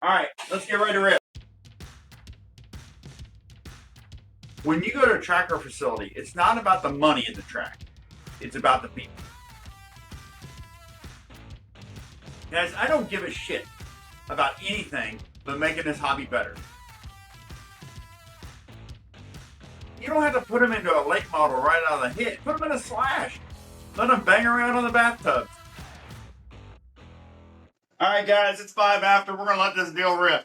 All right, let's get ready to rip. When you go to a tracker facility, it's not about the money in the track. It's about the people. Guys, I don't give a shit about anything but making this hobby better. You don't have to put them into a late model right out of the hit. Put them in a slash. Let them bang around on the bathtubs. All right, guys, it's 5 after. We're going to let this deal rip.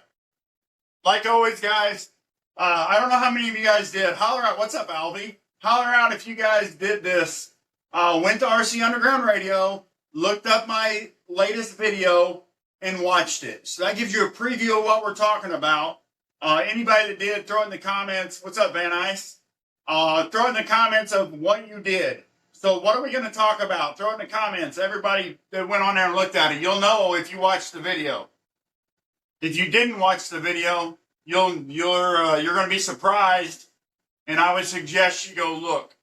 Like always, guys, I don't know how many of you guys did. Holler out. What's up, Alvy? Holler out if you guys did this. Went to RC Underground Radio, looked up my latest video, and watched it. So that gives you a preview of what we're talking about. Anybody that did, throw it in the comments. What's up, Van Ice? Throw it in the comments of what you did. So what are we going to talk about? Throw it in the comments. Everybody that went on there and looked at it, you'll know if you watched the video. If you didn't watch the video, you're going to be surprised, and I would suggest you go look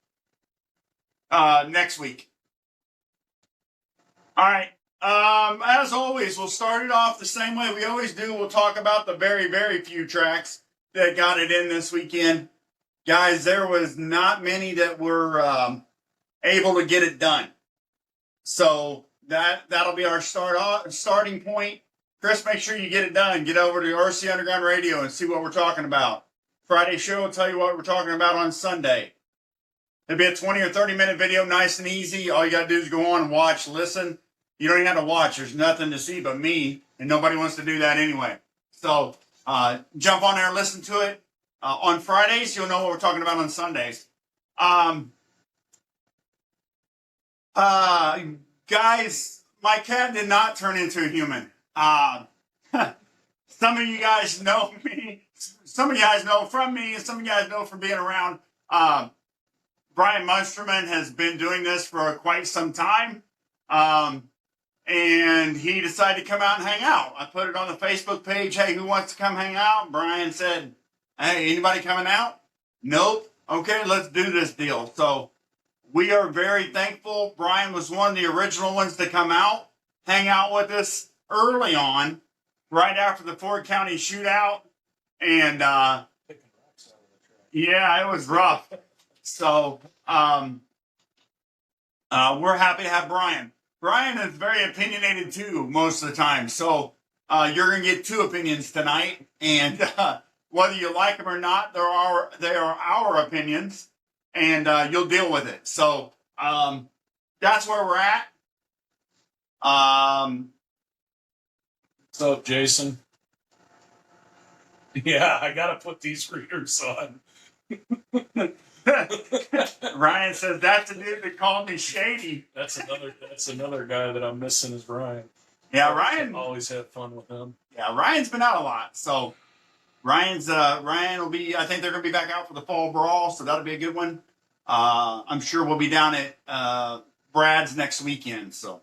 next week. All right. As always, we'll start it off the same way we always do. We'll talk about the very, very few tracks that got it in this weekend. Guys, there was not many that were able to get it done. So that'll be our starting point. Chris, make sure you get it done. Get over to RC Underground Radio and see what we're talking about. Friday show will tell you what we're talking about on Sunday. It'll be a 20 or 30-minute video, nice and easy. All you got to do is go on and watch, listen. You don't even have to watch. There's nothing to see but me, and nobody wants to do that anyway. So jump on there and listen to it. On Fridays, you'll know what we're talking about on Sundays. Guys, my cat did not turn into a human. Some of you guys know me. Some of you guys know from me, and some of you guys know from being around. Brian Munsterman has been doing this for quite some time. And he decided to come out and hang out. I put it on the Facebook page. Hey, who wants to come hang out? Brian said, hey, anybody coming out? Nope. Okay, let's do this deal. So we are very thankful. Brian was one of the original ones to come out, hang out with us early on, right after the Ford County shootout. And yeah, it was rough. So we're happy to have Brian. Brian is very opinionated too most of the time. So you're going to get two opinions tonight. And whether you like them or not, they are our opinions. And you'll deal with it. So that's where we're at. What's up, Jason? Yeah, I got to put these readers on. Ryan says that's the dude that called me shady. That's another guy that I'm missing is Ryan. Yeah, Ryan. Always have fun with him. Yeah, Ryan's been out a lot. So Ryan will be, I think they're gonna be back out for the fall brawl, so that'll be a good one. I'm sure we'll be down at Brad's next weekend. So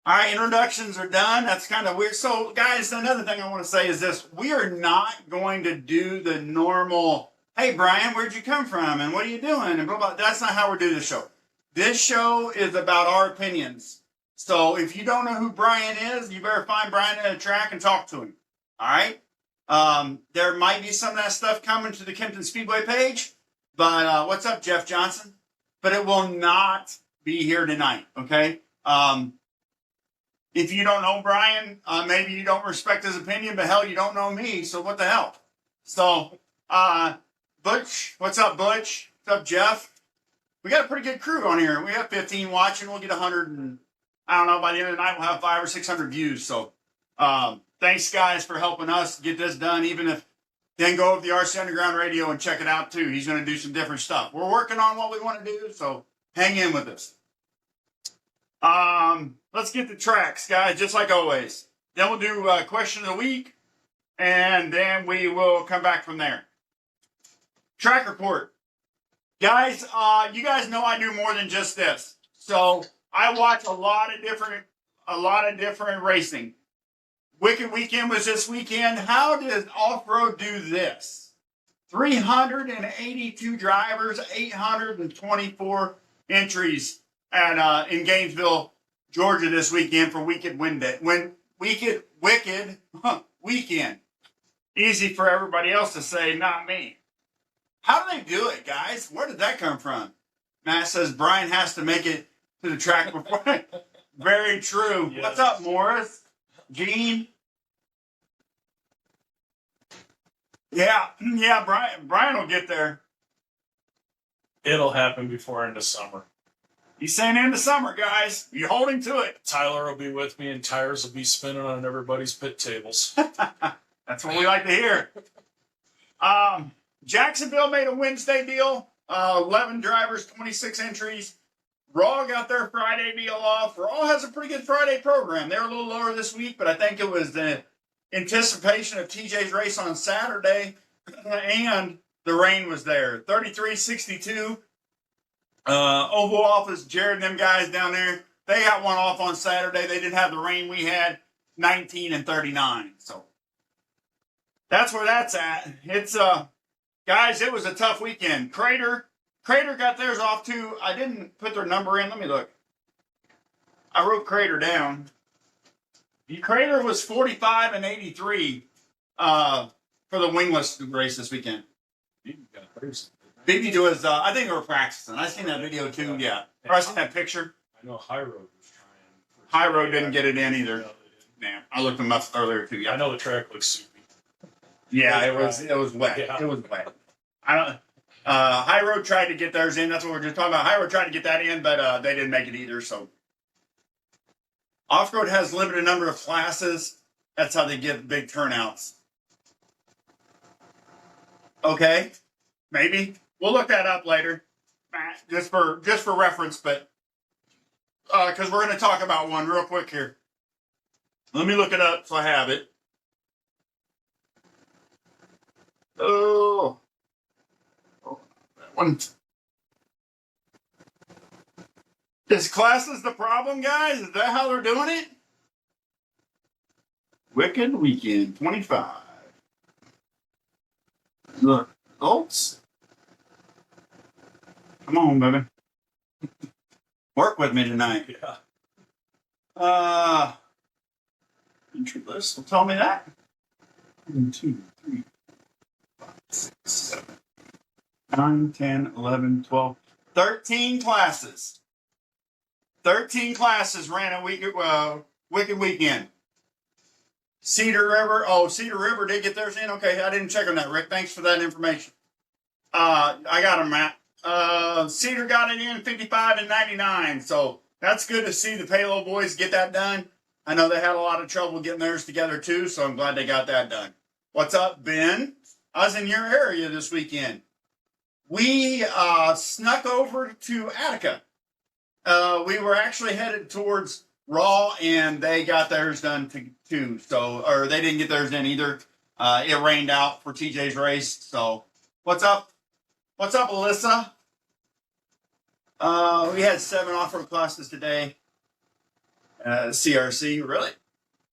all right, introductions are done. That's kind of weird. So guys, another thing I want to say is this: we are not going to do the normal, hey, Brian, where'd you come from? And what are you doing? And blah, blah. That's not how we're doing the show. This show is about our opinions. So if you don't know who Brian is, you better find Brian at a track and talk to him. All right? There might be some of that stuff coming to the Kempton Speedway page. But what's up, Jeff Johnson? But it will not be here tonight, okay? If you don't know Brian, maybe you don't respect his opinion, but hell, you don't know me, so what the hell? So, Butch, what's up, Butch? What's up, Jeff? We got a pretty good crew on here. We have 15 watching. We'll get 100, and I don't know, by the end of the night, we'll have 500 or 600 views. So thanks, guys, for helping us get this done. Even if then go over to the RC Underground Radio and check it out, too. He's going to do some different stuff. We're working on what we want to do, so hang in with us. Let's get the tracks, guys, just like always. Then we'll do question of the week, and then we will come back from there. Track report. Guys, you guys know I do more than just this. So I watch a lot of different racing. Wicked Weekend was this weekend. How does off-road do this? 382 drivers, 824 entries at in Gainesville, Georgia this weekend for Wicked weekend. Easy for everybody else to say, not me. How do they do it, guys? Where did that come from? Matt says Brian has to make it to the track before. Very true. Yes. What's up, Morris? Gene? Yeah, Brian will get there. It'll happen before end of summer. He's saying end of summer, guys. You hold him to it. Tyler will be with me, and tires will be spinning on everybody's pit tables. That's what we like to hear. Jacksonville made a Wednesday deal. 11 drivers, 26 entries. Raw got their Friday deal off. Raw has a pretty good Friday program. They were a little lower this week, but I think it was the anticipation of TJ's race on Saturday, and the rain was there. 33-62. Oval Office, Jared and them guys down there, they got one off on Saturday. They didn't have the rain we had, 19-39. So that's where that's at. It's guys, it was a tough weekend. Crater got theirs off too. I didn't put their number in. Let me look. I wrote Crater down. Crater was 45-83 for the wingless race this weekend. Biggie was, I think they were practicing. I seen that video too, yeah. Or I seen that picture. I know High Road was trying. High Road didn't get it in either. Yeah, I looked them up earlier too. Yeah, I know the track looks soupy. Yeah, it was wet. Yeah. It was wet. I don't. High Road tried to get theirs in. That's what we we're just talking about. High Road tried to get that in, but they didn't make it either. So Off Road has limited number of classes. That's how they get big turnouts. Okay, maybe we'll look that up later, just for reference. But because we're going to talk about one real quick here. Let me look it up so I have it. Oh, that one. Is classes the problem, guys? Is that how they're doing it? Wicked Weekend 25. Look, results. Come on, baby. Work with me tonight. Yeah. Entry list will tell me that. 1, 2, 3, 5, 6, 7, 9, 10, 11, 12, 13 classes. 13 classes ran a Wicked Weekend. Cedar River did get theirs in. Okay, I didn't check on that, Rick. Thanks for that information. I got them, Matt. Cedar got it in 55-99. So that's good to see the Palo boys get that done. I know they had a lot of trouble getting theirs together too, so I'm glad they got that done. What's up, Ben? I was in your area this weekend. We snuck over to Attica. We were actually headed towards Raw, and they got theirs done too. So, or they didn't get theirs in either. It rained out for TJ's race. So, what's up? What's up, Alyssa? We had 7 off-road classes today. CRC, really?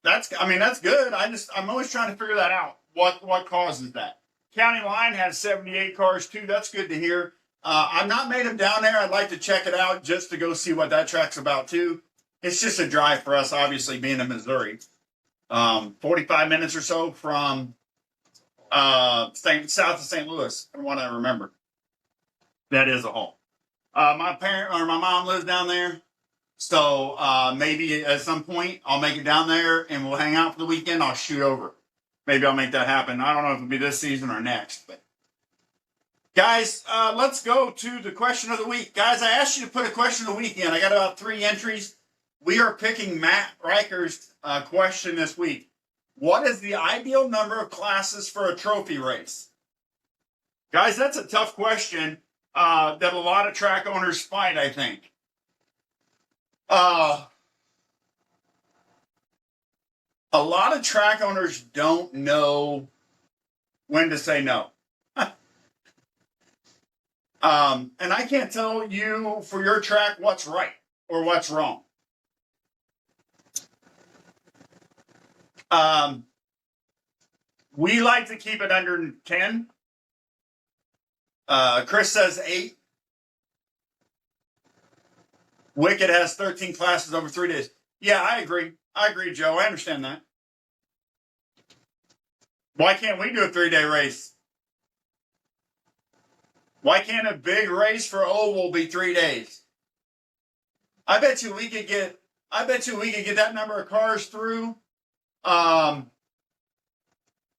That's good. I'm always trying to figure that out. What causes that? County Line has 78 cars too. That's good to hear. I've not made them down there. I'd like to check it out just to go see what that track's about too. It's just a drive for us, obviously being in Missouri. 45 minutes or so from south of St. Louis, from what I remember. That is a haul. My mom lives down there. So maybe at some point I'll make it down there and we'll hang out for the weekend. I'll shoot over. Maybe I'll make that happen. I don't know if it'll be this season or next. But guys, let's go to the question of the week. Guys, I asked you to put a question of the week in. I got about 3 entries. We are picking Matt Riker's question this week. What is the ideal number of classes for a trophy race? Guys, that's a tough question that a lot of track owners fight, I think. A lot of track owners don't know when to say no. And I can't tell you for your track what's right or what's wrong. We like to keep it under 10. Chris says 8. Wicked has 13 classes over 3 days. Yeah, I agree. I agree, Joe. I understand that. Why can't we do a 3-day race? Why can't a big race for oval be 3 days? I bet you we could get that number of cars through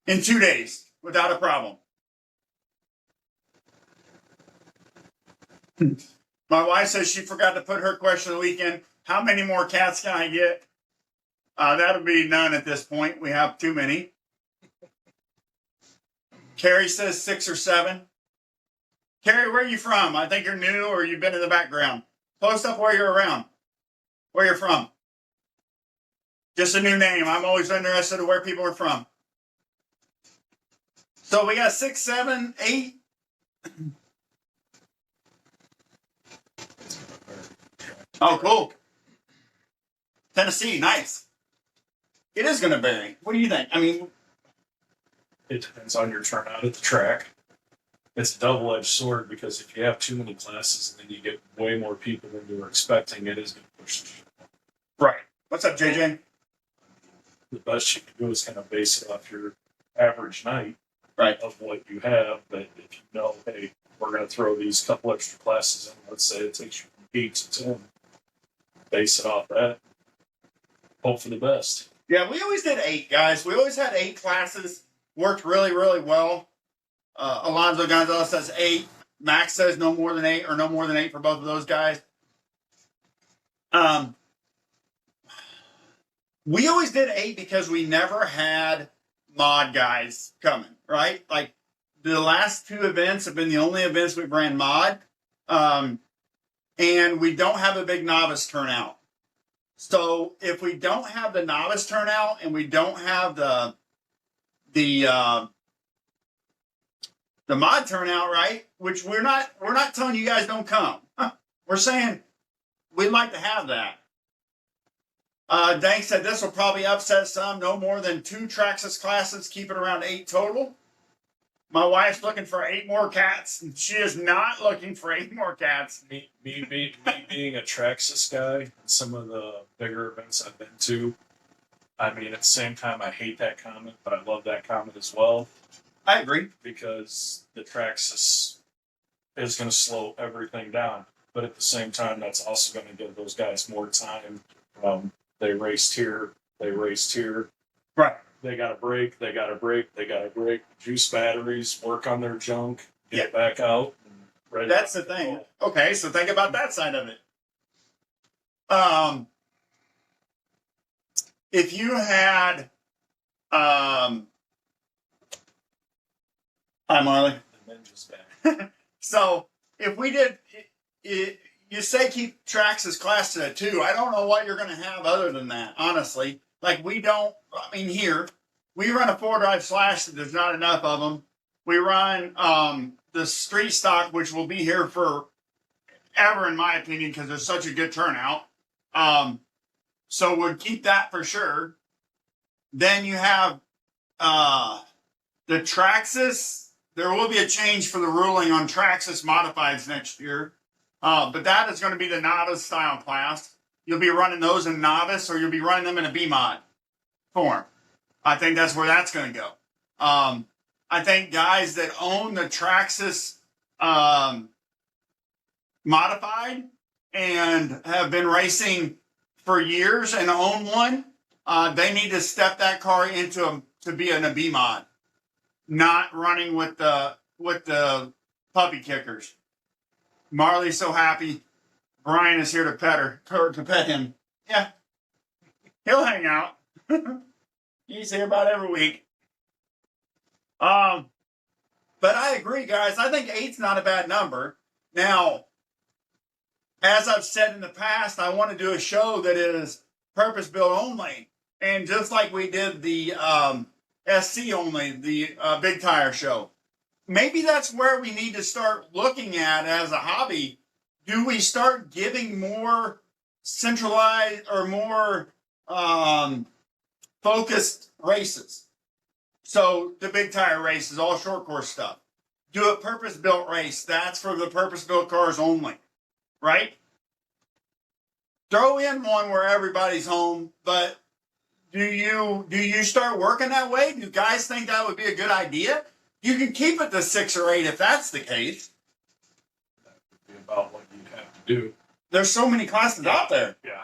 in 2 days without a problem. My wife says she forgot to put her question of the weekend. How many more cats can I get? That'll be none at this point. We have too many. Carrie says 6 or 7. Carrie, where are you from? I think you're new or you've been in the background. Post up where you're around. Where you're from. Just a new name. I'm always interested in where people are from. So we got 6, 7, 8. Oh, cool. Tennessee, nice. It is going to vary. What do you think? I mean, It depends on your turnout at the track. It's a double-edged sword because if you have too many classes and then you get way more people than you were expecting, it is going to push the show. right. What's up, JJ? The best you can do is kind of base it off your average night Right. of what you have. But if you know, hey, we're going to throw these couple extra classes in, let's say it takes you from 8 to 10, base it off that. Hope for the best. Yeah, we always did 8, guys. We always had 8 classes. Worked really, really well. Alonzo Gonzalez says 8. Max says no more than 8, or no more than 8 for both of those guys. We always did 8 because we never had mod guys coming, right? Like the last 2 events have been the only events we've ran mod. And we don't have a big novice turnout. So if we don't have the novice turnout and we don't have the mod turnout, right? Which we're not telling you guys don't come. We're saying we'd like to have that. Dank said this will probably upset some. No more than 2 Traxxas classes. Keep it around 8 total. My wife's looking for 8 more cats. She is not looking for 8 more cats. Me being a Traxxas guy, some of the bigger events I've been to, I mean, at the same time, I hate that comment, but I love that comment as well. I agree. Because the Traxxas is going to slow everything down. But at the same time, that's also going to give those guys more time. They raced here, they raced here. Right. They got to break, they got to break, they got to break. Juice batteries, work on their junk, get it back out. And ready. That's the thing. Okay, so think about that side of it. If you had, hi Marley. The ninja's back. So if we did, you say keep Traxxas class to 2. I don't know what you're going to have other than that, honestly. Like we don't, I mean, here, we run a 4-drive slash, there's not enough of them. We run the street stock, which will be here for ever, in my opinion, because there's such a good turnout. So we'll keep that for sure. Then you have the Traxxas. There will be a change for the ruling on Traxxas modifieds next year. But that is going to be the novice style class. You'll be running those in novice, or you'll be running them in a B-mod form. I think that's where that's going to go. I think guys that own the Traxxas modified and have been racing for years and own one, they need to step that car into to be in a B-mod, not running with the puppy kickers. Marley's so happy. Brian is here to pet him. Yeah, he'll hang out. He's here about every week. But I agree, guys. I think 8's not a bad number. Now, as I've said in the past, I want to do a show that is purpose-built only. And just like we did the SC only, the Big Tire show, maybe that's where we need to start looking at as a hobby. Do we start giving more centralized or more focused races? So the Big Tire race is all short course stuff. Do a purpose-built race. That's for the purpose-built cars only, right? Throw in one where everybody's home, but do you start working that way? Do guys think that would be a good idea? You can keep it to 6 or 8 if that's the case. That would be about what you'd have to do. There's so many classes out there. Yeah.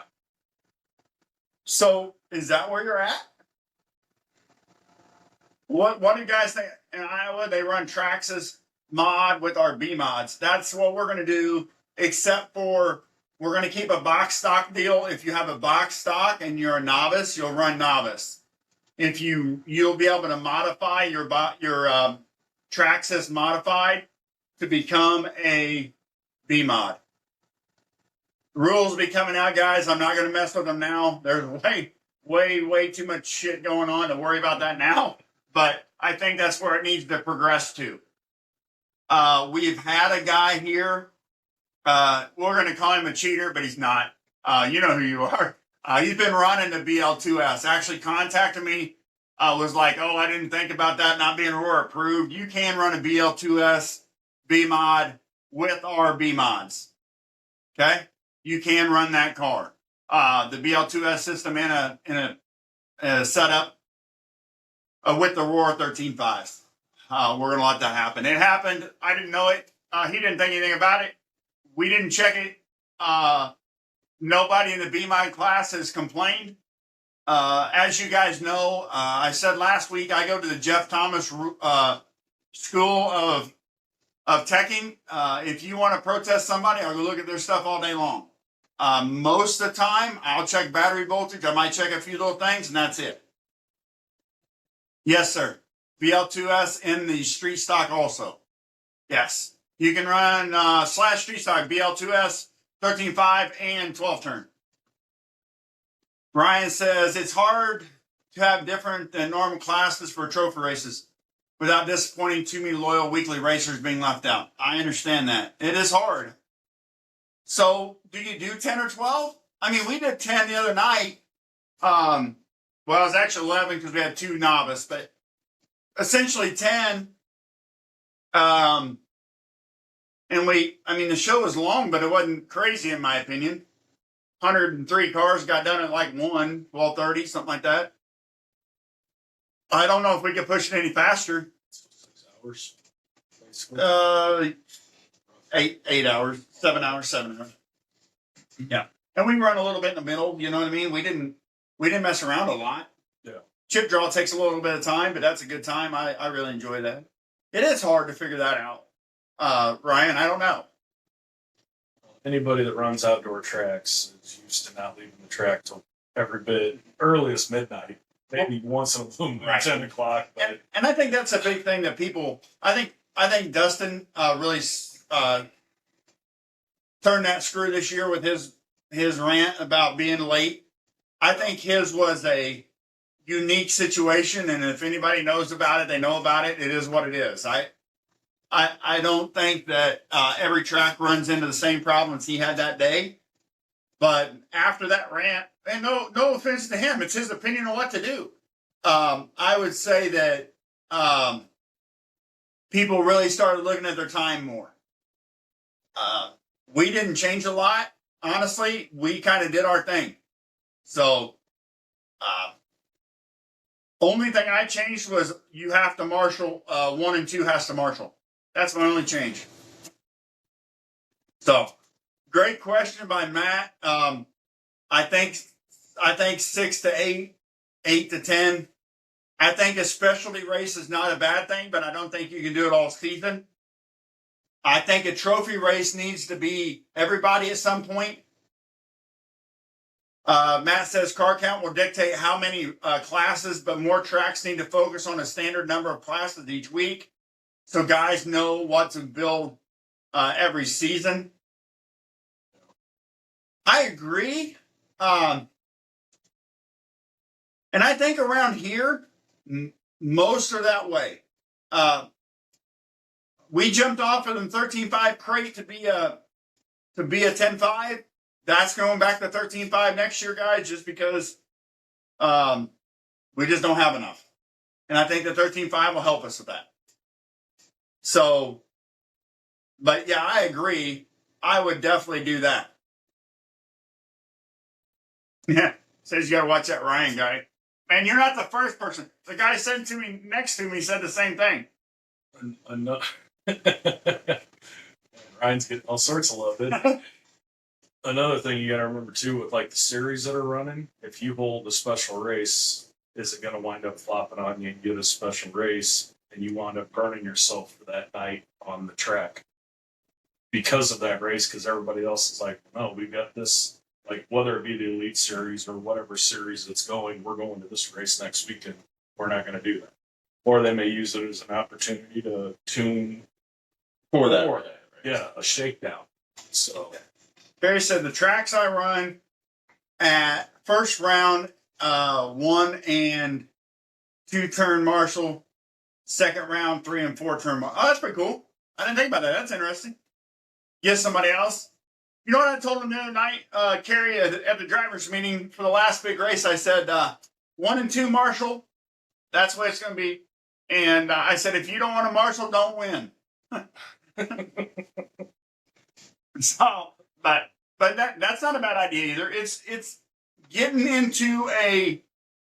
So is that where you're at? What do you guys think? In Iowa, they run Traxxas mod with our B mods. That's what we're going to do, except for we're going to keep a box stock deal. If you have a box stock and you're a novice, you'll run novice. If you'll be able to modify your Traxxas modified to become a B mod. Rules will be coming out, guys. I'm not going to mess with them now. There's way too much shit going on to worry about that now. But I think that's where it needs to progress to. We've had a guy here. We're going to call him a cheater, but he's not. You know who you are. He's been running the BL2S. Actually contacted me. Was like, oh, I didn't think about that not being Aurora approved. You can run a BL2S B mod with our B mods. Okay? You can run that car. The BL2S system in a setup with the Aurora 13.5. We're going to let that happen. It happened. I didn't know it. He didn't think anything about it. We didn't check it. Nobody in the B mod class has complained. As you guys know, I said last week, I go to the Jeff Thomas School of Teching. If you want to protest somebody, I'll go look at their stuff all day long. Most of the time, I'll check battery voltage. I might check a few little things, and that's it. Yes, sir. BL2S in the street stock also. Yes. You can run slash street stock BL2S 13.5 and 12 turn. Ryan says it's hard to have different than normal classes for trophy races without disappointing too many loyal weekly racers being left out. I understand that. It is hard. So do you do 10 or 12? I mean, we did 10 the other night. Well, it was actually 11 because we had 2 novice, but essentially 10. And the show was long, but it wasn't crazy in my opinion. 103 cars got done at like 12:30, something like that. I don't know if we could push it any faster. 6 hours. Basically. 8 hours, 7 hours. Yeah. And we run a little bit in the middle, you know what I mean? We didn't mess around a lot. Yeah. Chip draw takes a little bit of time, but that's a good time. I really enjoy that. It is hard to figure that out. Ryan, I don't know. Anybody that runs outdoor tracks is used to not leaving the track till every bit earliest midnight. Maybe once in a blue moon, Right. 10 o'clock. But And I think that's a big thing that people. I think Dustin really turned that screw this year with his rant about being late. I think his was a unique situation, and if anybody knows about it, they know about it. It is what it is. I don't think that every track runs into the same problems he had that day. But after that rant, and no offense to him, it's his opinion on what to do. I would say that people really started looking at their time more. We didn't change a lot. Honestly, we kind of did our thing. So, only thing I changed was you have to marshal, 1 and 2 has to marshal. That's my only change. So, great question by Matt. I think 6 to 8, 8 to 10. I think a specialty race is not a bad thing, but I don't think you can do it all season. I think a trophy race needs to be everybody at some point. Matt says car count will dictate how many classes, but more tracks need to focus on a standard number of classes each week so guys know what to build every season. I agree. And I think around here, most are that way. We jumped off of them 13.5 crate to be a 10.5. That's going back to 13.5 next year, guys, just because we just don't have enough. And I think the 13.5 will help us with that. So, but yeah, I agree. I would definitely do that. Yeah, says you got to watch that Ryan guy. Man, you're not the first person. The guy sitting to me next to me said the same thing. Another Ryan's getting all sorts of love. Another thing you got to remember too, with like the series that are running, if you hold a special race, is it going to wind up flopping on you and get a special race, and you wind up burning yourself for that night on the track because of that race? Because everybody else is like, no, we've got this. Like whether it be the Elite Series or whatever series that's going, we're going to this race next weekend. We're not going to do that. Or they may use it as an opportunity to tune For that. yeah, a shakedown. So Barry said the tracks I run at first round, 1 and 2 turn Marshall, second round 3 and 4 turn Marshall. Oh, that's pretty cool. I didn't think about that. That's interesting. Get somebody else. You know what I told him the other night, Kerry, at the drivers' meeting for the last big race? I said 1 and 2 Marshall. That's what it's going to be. And I said, if you don't want a Marshall, don't win. So, but that's not a bad idea either. It's getting into a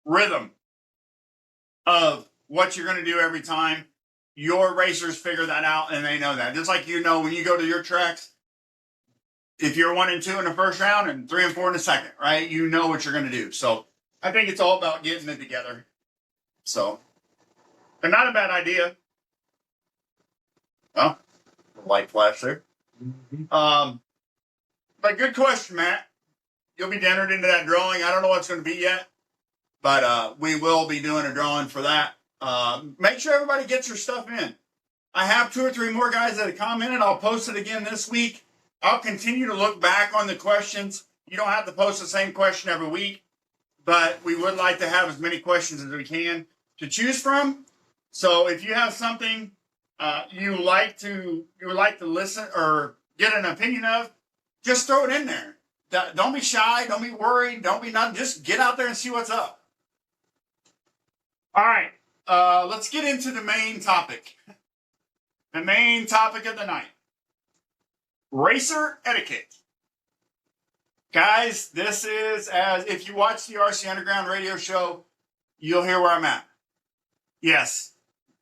rhythm of what you're going to do every time. Your racers figure that out, and they know that. Just like when you go to your tracks, if you're 1 and 2 in the first round and 3 and 4 in the second, right? You know what you're going to do. So I think it's all about getting it together. So, but not a bad idea. Oh, light flash there. But good question, Matt. You'll be entered into that drawing. I don't know what it's going to be yet, but we will be doing a drawing for that. Make sure everybody gets their stuff in. I have 2 or 3 more guys that have commented. I'll post it again this week. I'll continue to look back on the questions. You don't have to post the same question every week, but we would like to have as many questions as we can to choose from. So if you have something you would like to listen or get an opinion of, just throw it in there. Don't be shy. Don't be worried. Don't be nothing. Just get out there and see what's up. All right. Let's get into the main topic. The main topic of the night. Racer etiquette. Guys, this is, as if you watch the RC Underground radio show, you'll hear where I'm at. Yes.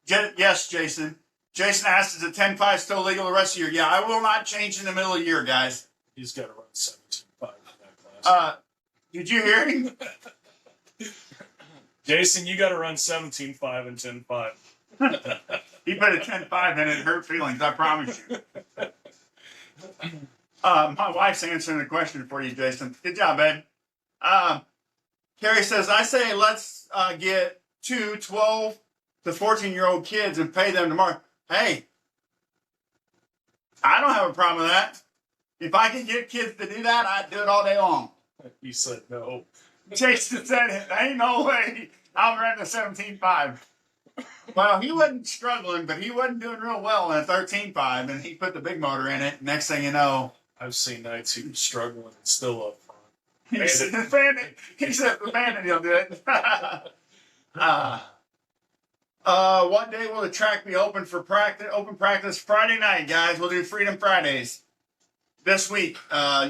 Yes, Jason. Jason asked, is a 10.5 still legal the rest of the year? Yeah, I will not change in the middle of the year, guys. he's got to run 17.5 in that class. Did you hear him? Jason, you got to run 17.5 and 10.5. He put a 10.5 in it. Hurt feelings, I promise you. My wife's answering the question for you, Jason. Good job, babe. Carrie says, I say let's get 2 12 to 14-year-old kids and pay them tomorrow. Hey, I don't have a problem with that. If I can get kids to do that, I'd do it all day long. He said no. Jason said, ain't no way I'll run the 17.5. Well, he wasn't struggling, but he wasn't doing real well in a 13.5, and he put the big motor in it. Next thing you know, I've seen nights he was struggling and still up front. he said, the bandit, he'll do it. What day will the track be open for practice? Open practice Friday night, guys. We'll do Freedom Fridays this week.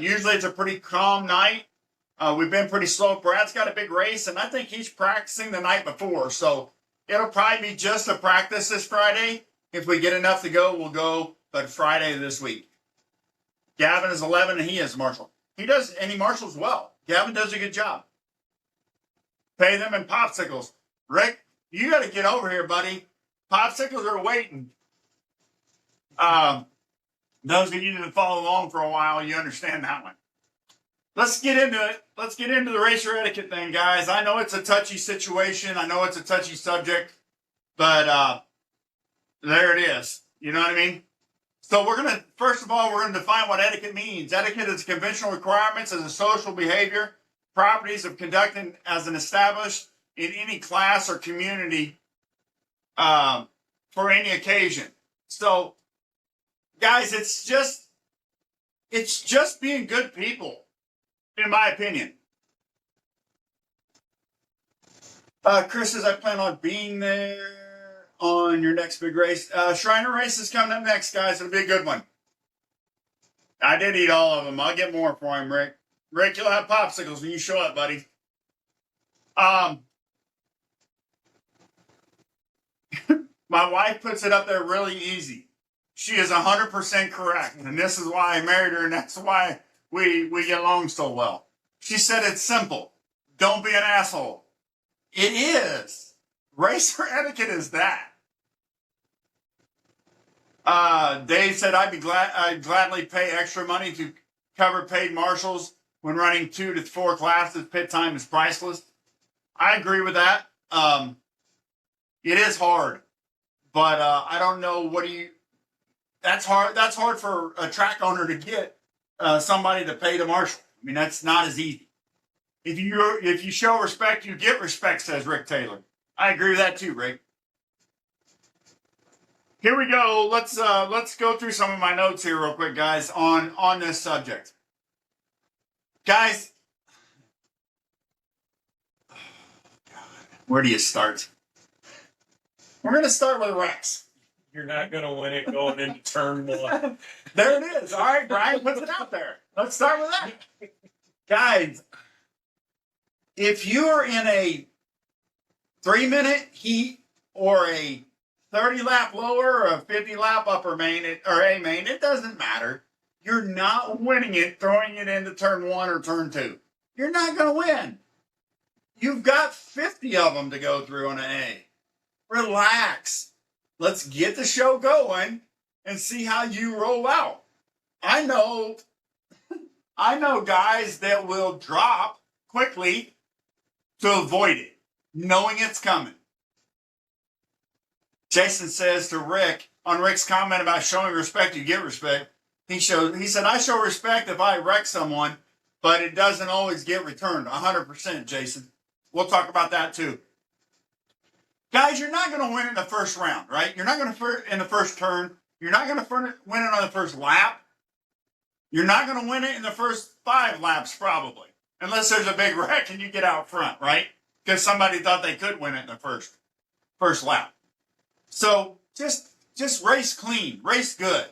Usually it's a pretty calm night. We've been pretty slow. Brad's got a big race, and I think he's practicing the night before. So it'll probably be just a practice this Friday. If we get enough to go, we'll go. But Friday this week. Gavin is 11, and he is Marshall. He does, and he marshals well. Gavin does a good job. Pay them in popsicles. Rick, you got to get over here, buddy. Popsicles are waiting. Those of you that have followed along for a while, you understand that one. Let's get into it. Let's get into the racer etiquette thing, guys. I know it's a touchy situation. I know it's a touchy subject, but there it is. You know what I mean? So first of all, we're going to define what etiquette means. Etiquette is conventional requirements as a social behavior, properties of conducting as an established in any class or community for any occasion. So, guys, it's just being good people, in my opinion. Chris says, I plan on being there on your next big race. Shriner race is coming up next, guys. It'll be a good one. I did eat all of them. I'll get more for him, Rick. Rick, you'll have popsicles when you show up, buddy. My wife puts it up there really easy. She is 100% correct. And this is why I married her, and that's why we get along so well. She said it's simple. Don't be an asshole. It is. Racer etiquette is that. Dave said I'd gladly pay extra money to cover paid marshals when running 2 to 4 classes. Pit time is priceless. I agree with that. It is hard, but I don't know what do you. That's hard. That's hard for a track owner to get somebody to pay the marshal. I mean, that's not as easy. If you show respect, you get respect, says Rick Taylor. I agree with that too, Rick. Here we go. Let's go through some of my notes here real quick, guys, on this subject. Guys, where do you start? We're going to start with Rex. You're not going to win it going into turn 1. There it is. All right, Brian puts it out there. Let's start with that. Guys, if you're in a 3-minute heat or a 30-lap lower or a 50-lap upper main or A main, it doesn't matter. You're not winning it throwing it into turn 1 or turn 2. You're not going to win. You've got 50 of them to go through on an A. Relax. Let's get the show going and see how you roll out. I know guys that will drop quickly to avoid it, knowing it's coming. Jason says to Rick, on Rick's comment about showing respect, you get respect. He said, I show respect if I wreck someone, but it doesn't always get returned. 100%, Jason. We'll talk about that too. Guys, you're not going to win in the first round, right? You're not going to in the first turn. You're not going to win it on the first lap. You're not going to win it in the first 5 laps, probably. Unless there's a big wreck and you get out front, right? Because somebody thought they could win it in the first lap. So just race clean, race good.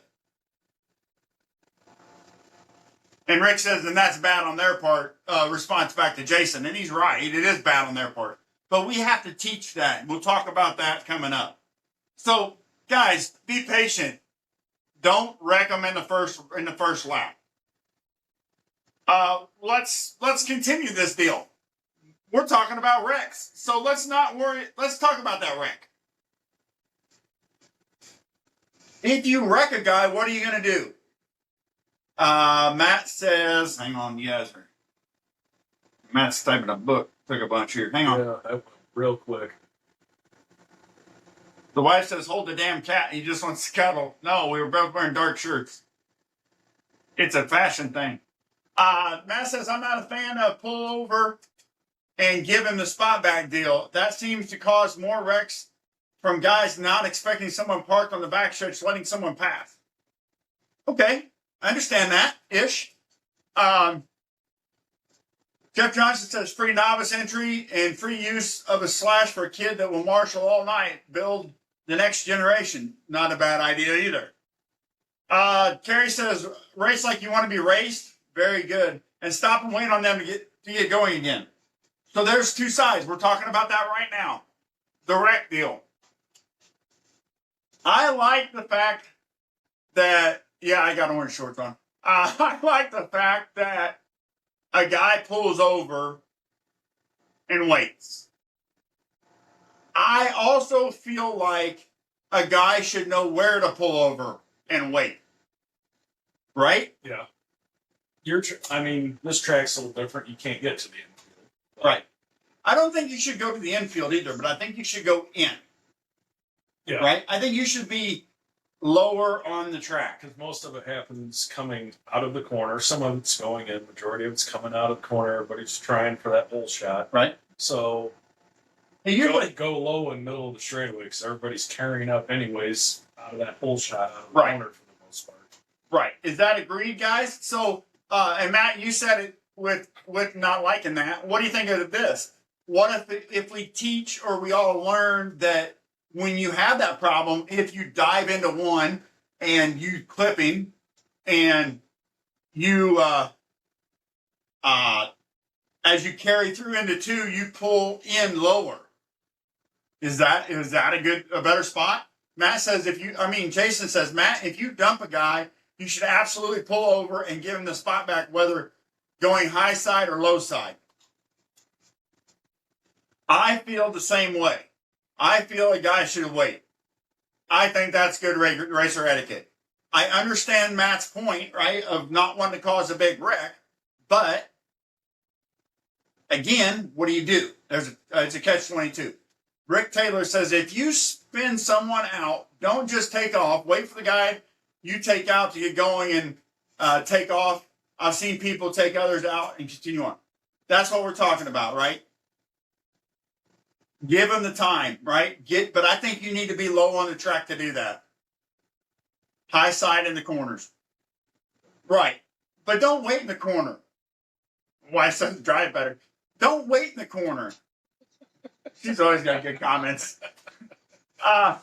And Rick says, and that's bad on their part, response back to Jason. And he's right. It is bad on their part. But we have to teach that. We'll talk about that coming up. So, guys, be patient. Don't wreck them in the first lap. Let's continue this deal. We're talking about wrecks. So let's not worry. Let's talk about that wreck. If you wreck a guy, what are you going to do? Matt says, hang on, you guys are. Matt's typing a book. Took a bunch here. Hang on. Yeah, that went real quick. The wife says, hold the damn cat. He just wants to cuddle. No, we were both wearing dark shirts. It's a fashion thing. Matt says, I'm not a fan of pull over and give him the spot back deal. That seems to cause more wrecks from guys not expecting someone parked on the back stretch, letting someone pass. Okay, I understand that, ish. Jeff Johnson says free novice entry and free use of a slash for a kid that will marshal all night. Build the next generation. Not a bad idea either. Terry says race like you want to be raced. Very good. And stop and wait on them to get going again. So there's 2 sides. We're talking about that right now. The wreck deal. I like the fact that, yeah, I got orange shorts on. I like the fact that a guy pulls over and waits. I also feel like a guy should know where to pull over and wait. Right? Yeah. This track's a little different. You can't get to the infield. Right. I don't think you should go to the infield either, but I think you should go in. Yeah. Right? I think you should be lower on the track. Because most of it happens coming out of the corner. Some of it's going in. Majority of it's coming out of the corner. Everybody's trying for that hole shot. Right. So go low in the middle of the straightaway because everybody's carrying up anyways out of that hole shot out of the corner for the most part. Right. Is that agreed, guys? So, and Matt, you said it with not liking that. What do you think of this? What if we teach or we all learn that when you have that problem, if you dive into one and you clip him and you, as you carry through into 2, you pull in lower. Is that a better spot? Jason says, Matt, if you dump a guy, you should absolutely pull over and give him the spot back, whether going high side or low side. I feel the same way. I feel a guy should wait. I think that's good racer etiquette. I understand Matt's point, right, of not wanting to cause a big wreck, but again, what do? It's a catch-22. Rick Taylor says, if you spin someone out, don't just take off. Wait for the guy you take out to get going and take off. I've seen people take others out and continue on. That's what we're talking about, right? Give them the time, right? But I think you need to be low on the track to do that. High side in the corners. Right. But don't wait in the corner. Why says drive better. Don't wait in the corner. She's always got good comments. I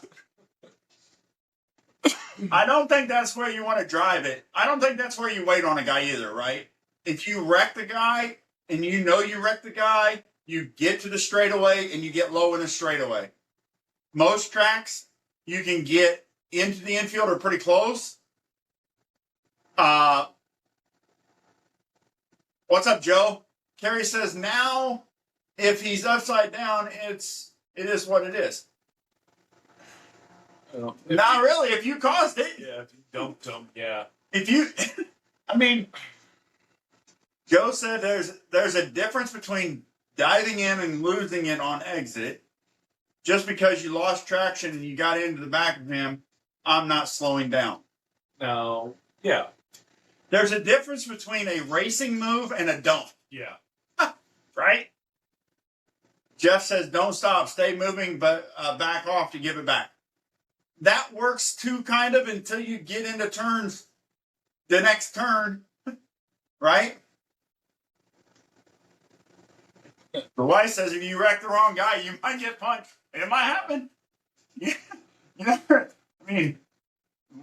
don't think that's where you want to drive it. I don't think that's where you wait on a guy either, right? If you wreck the guy and you know you wrecked the guy, you get to the straightaway and you get low in the straightaway. Most tracks, you can get into the infield or pretty close. What's up, Joe? Kerry says, now, if he's upside down, it is what it is. Well, Not really. If you caused it. Yeah, if you dumped him, yeah. If you, Joe said there's a difference between diving in and losing it on exit. Just because you lost traction and you got into the back of him, I'm not slowing down. No, yeah. There's a difference between a racing move and a dump. Yeah. Right? Jeff says, don't stop, stay moving, but back off to give it back. That works too, kind of, until you get into turns, the next turn, right? The wife says, if you wreck the wrong guy, you might get punched. It might happen. You never, we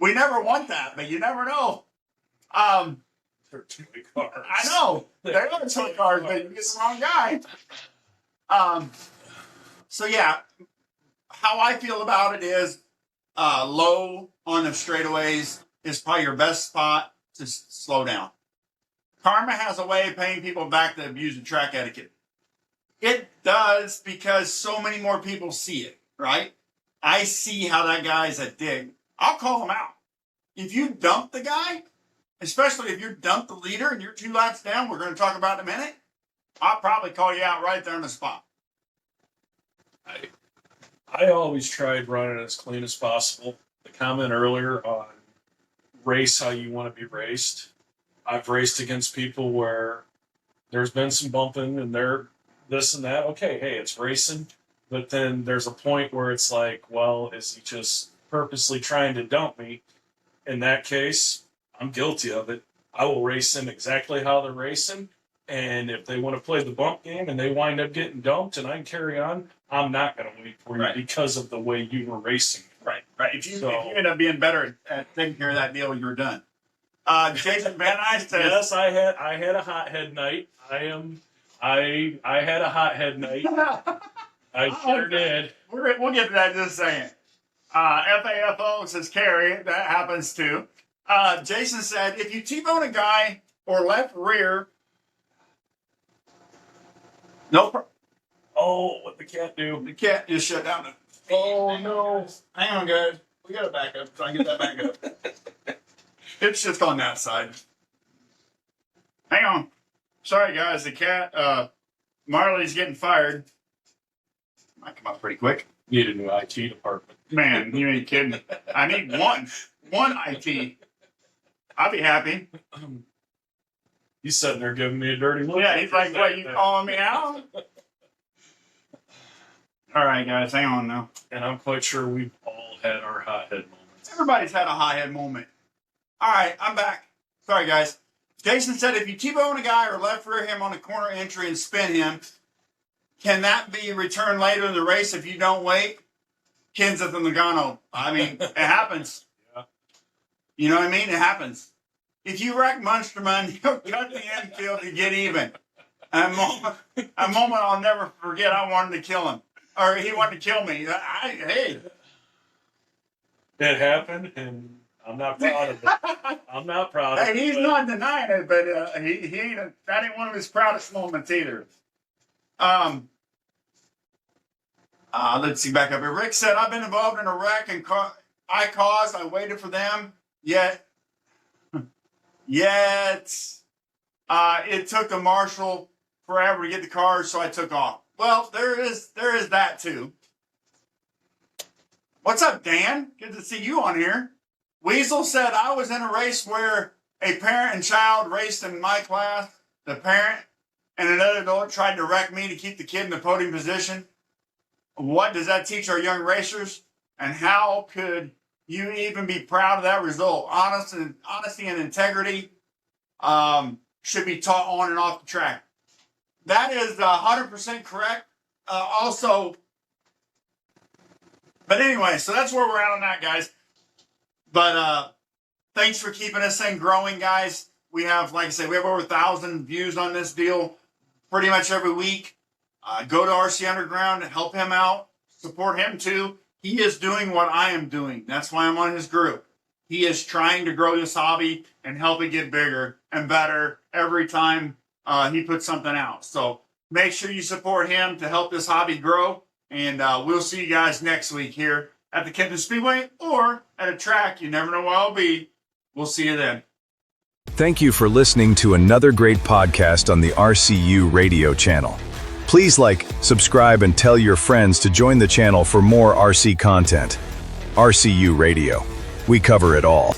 never want that, but you never know. They're toy cars. I know. They're toy cars, but you get the wrong guy. So yeah, how I feel about it is low on the straightaways is probably your best spot to slow down. Karma has a way of paying people back that abuse the track etiquette. It does because so many more people see it, right? I see how that guy's a dick. I'll call him out. If you dump the guy, especially if you dump the leader and you're 2 laps down, we're going to talk about in a minute, I'll probably call you out right there on the spot. I always tried running as clean as possible. The comment earlier on race how you want to be raced. I've raced against people where there's been some bumping and they're this and that. Okay, hey, it's racing. But then there's a point where it's like, well, is he just purposely trying to dump me? In that case, I'm guilty of it. I will race them exactly how they're racing. And if they want to play the bump game and they wind up getting dumped and I can carry on, I'm not going to wait for you because of the way you were racing. Right. If you end up being better at taking care of that deal, you're done. Jason Van Nuys says, yes, I had a hothead night. I had a hothead night. I sure did. We'll get to that in just a second. FAFO says, Carrie, that happens too. Jason said, if you T-bone a guy or left rear, what the cat do? The cat just shut down. Oh, no. Hang on, guys. We got to back up. Try and get that back up. It's just on that side. Hang on. Sorry, guys. The cat, Marley's getting fired. Might come up pretty quick. Need a new IT department. Man, you ain't kidding. I need one IT. I'll be happy. He's sitting there giving me a dirty look. Yeah, he's like, what, you calling me out? All right, guys, hang on now. And I'm quite sure we've all had our hothead moments. Everybody's had a hothead moment. All right, I'm back. Sorry, guys. Jason said if you T-bone a guy or left rear him on a corner entry and spin him, can that be returned later in the race if you don't wait? Kenseth and Logano. It happens. Yeah. You know what I mean? It happens. If you wreck Munsterman, he'll cut the infield to get even. A moment I'll never forget, I wanted to kill him. or he wanted to kill me. Hey. It happened, and I'm not proud of it. I'm not proud of it. Hey, he's but not denying it, but he ain't. That ain't one of his proudest moments either. Let's see back up here. Rick said, "I've been involved in a wreck and I waited for them. Yet, it took the marshal forever to get the car, so I took off." Well, there is that too. What's up, Dan? Good to see you on here. Weasel said, "I was in a race where a parent and child raced in my class. The parent and another adult tried to wreck me to keep the kid in the podium position. What does that teach our young racers? And how could you even be proud of that result? Honesty and integrity should be taught on and off the track." That is 100% correct. But anyway, so that's where we're at on that, guys. But thanks for keeping this thing growing, guys. We have, like I said, we have over 1,000 views on this deal pretty much every week. Go to RC Underground and help him out. Support him too. He is doing what I am doing. That's why I'm on his group. He is trying to grow this hobby and help it get bigger and better every time he puts something out. So make sure you support him to help this hobby grow. And we'll see you guys next week here at the Kenton Speedway or at a track. You never know where I'll be. We'll see you then. Thank you for listening to another great podcast on the RCU radio channel. Please like, subscribe, and tell your friends to join the channel for more RC content. RCU Radio. We cover it all.